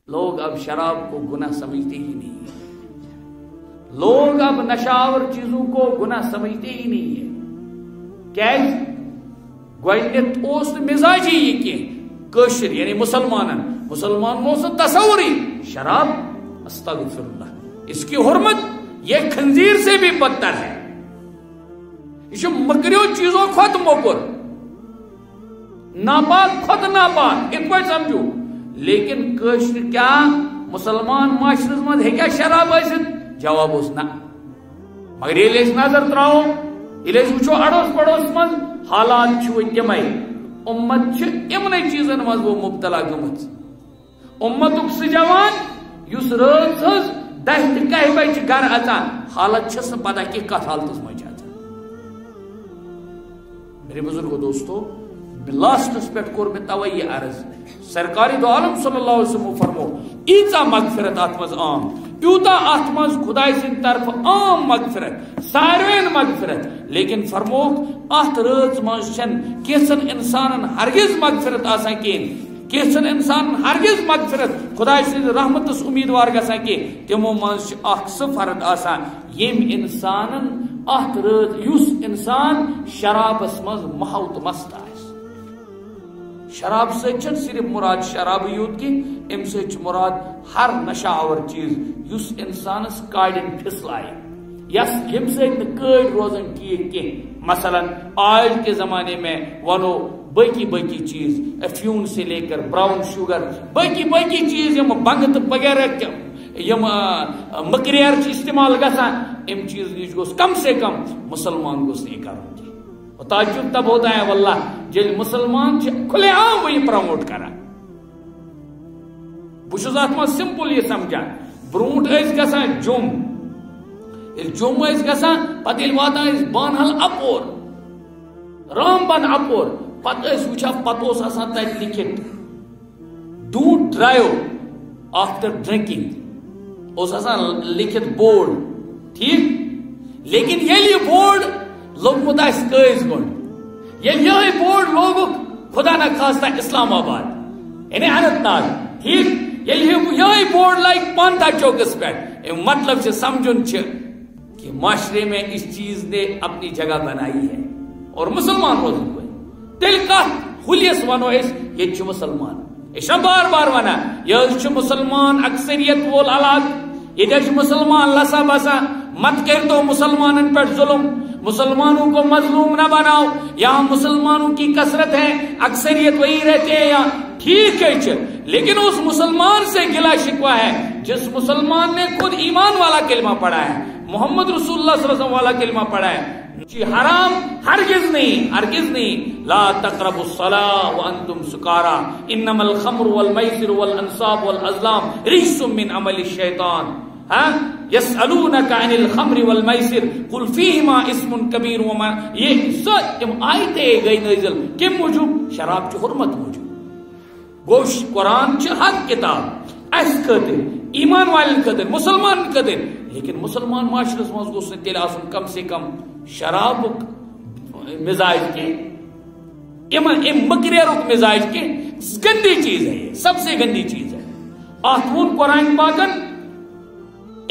لوگ اب شراب کو گناہ سمجھتے ہی نہیں ہیں. لوگ اب نشاور چیزوں کو گناہ سمجھتے ہی نہیں ہیں. کیا گوڈنیتھ اوس مزاجی یہ کہ کشر یعنی مسلمان میں تصوری شراب استغفر اللہ اس کی حرمت یہ خنزیر سے بھی بدتر ہے. یہ مکریو چیزوں خود مکر ناپاک خود ناپاک ات پہ سمجھو. لیکن کشر کیا مسلمان معاشرس مز ہے شراب ٲسِتھ؟ جواب اس نا. مگر ییٚلہِ نظر تراو ییٚلہِ وچھو اڑوس پڑوس مز حالات تمے امت امن چیزن مز وہ مبتلا گمت. امتک سہ جوان اس رات ہز 10 تہ 1 بجے گھر اژان حالت چھس نہ پتہ کہ کت حالتس مز اژان. میرے بزرگو دوستو لاسٹس پہ کور میں توئی عرض سرکاری دو عالم صلی اللہ علیہ وسلم فرمو ایچا مغفرت ات مز عام یوتا ات مز خدای سن طرف عام مغفرت ساروین مغفرت. لیکن فرموک ات رات مز چھن کیسن انسانن ہرگز مغفرت آسان کین کیسن انسان ہرگز مغفرت خدای سن رحمتس امیدوار گسان کی تمو مز اخ سہ فرد آسان یم انسانن ات رات یس انسان شرابس مز محوت مست آس. شراب سے صرف مراد شراب یوت کی ام سے مراد ہر نشہ آور چیز یس انسانس کاڑن پھسلائے یس یم سے قید روزن کی مثلا آج کے زمانے میں ونو باقی چیز افیون سے لے کر براؤن شوگر باقی چیز یم بنگ تو وغیرہ یم مکریر استعمال گسان ام چیز نش گوس کم سے کم مسلمان گوس نہیں کرن. تعجب تب ہوتا ہے واللہ جب مسلمان کھلے عام وہی پروموٹ کرا. بہت ات من سمپل یہ سمجھان برونٹ گسان جم گسان پتہ واتان بانہل اپور رام بن اپور پتہ وچھان پتہ آسان تت لکھت ڈونٹ ڈرائیو آفٹر ڈرنکنگ آسان لکھت بورڈ ٹھیک. لیکن یہ بورڈ لوگمت قیز گنڈ یہ بورڈ لوگ خدا نہ خاصہ اسلام آباد یعنی اننت ناگ ٹھیک یہ بورڈ لائک پانتا چوکس پہ مطلب سمجھن کہ معاشرے میں اس چیز نے اپنی جگہ بنائی ہے اور مسلمان روزن کو تیل کت ہلیس ونو یہ مسلمان یہ بار بار ونان یہ مسلمان اکثریت وول علاقہ یہ مسلمان لسا بسا مت کر دو مسلمان پر ظلم مسلمانوں کو مظلوم نہ بناؤ یہاں مسلمانوں کی کثرت ہے اکثریت وہی رہتے ہیں یہاں ٹھیک ہے. لیکن اس مسلمان سے گلا شکوا ہے جس مسلمان نے خود ایمان والا کلمہ پڑھا ہے محمد رسول اللہ صلی اللہ علیہ وسلم والا کلمہ پڑھا ہے. حرام ہرگز نہیں لا تقربوا الصلاة وانتم سکارا انما الخمر والمیسر والانصاب والازلام رجس من عمل الشیطان. یسألونک عن الخمر والمیسر قل فیہما اسم کبیر وما یہ سب آیتیں گئی نازل کم موجود شراب کی حرمت موجود. گوش قرآن چھ حق کتاب اس خاطر ایمان والن خاطر مسلمان خاطر. لیکن مسلمان معاشرس مز گوس تیل آسن کم سے کم شراب مزاج کے مکریرک مزاج کے گندی چیز ہے یہ سب سے گندی چیز ہے. آتون قرآن پاکن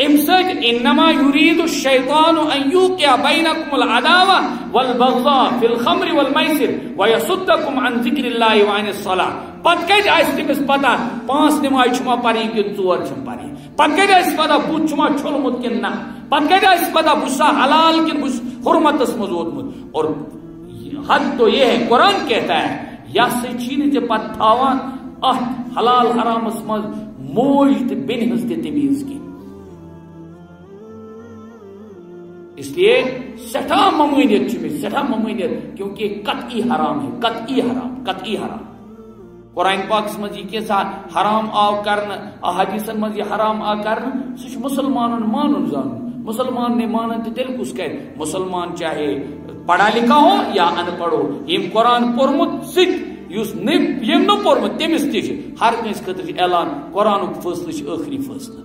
انما يريد الشيطان ان يوقع بينكم العداوه والبغضاء في الخمر والميسر ويصدكم عن ذكر الله وعن الصلاه. پت کج آس تمس پتہ 5 نماز چھما پری کن 4 چھم پری پت کج آس پتہ بت چھما چھلمت کن نہ پت کج آس پتہ بسا حلال کن بس حرمت اس مزوت. اور حد تو یہ ہے قرآن کہتا ہے یا سے چین تے پت تھاوان حلال حرام اس مز موج تے بن ہز تے تمیز کی. اس لیے سٹھا ممانیت کیونکہ قطعی حرام ہے قطعی حرام. قرآن پاک مز یہ حرام آو کرنا احادیثن مز یہ حرام آ کرنا سہ مسلمان مانن زان مسلمان نے مانن تو تیل کس کر مسلمان چاہے پڑھا لکھا ہو یا ان پڑھو یم قرآن پورمت سکھ یم نہ پورمت تمس تہ ہر کنس خاطر اعلان قرآن فیصلہ آخری فیصلہ.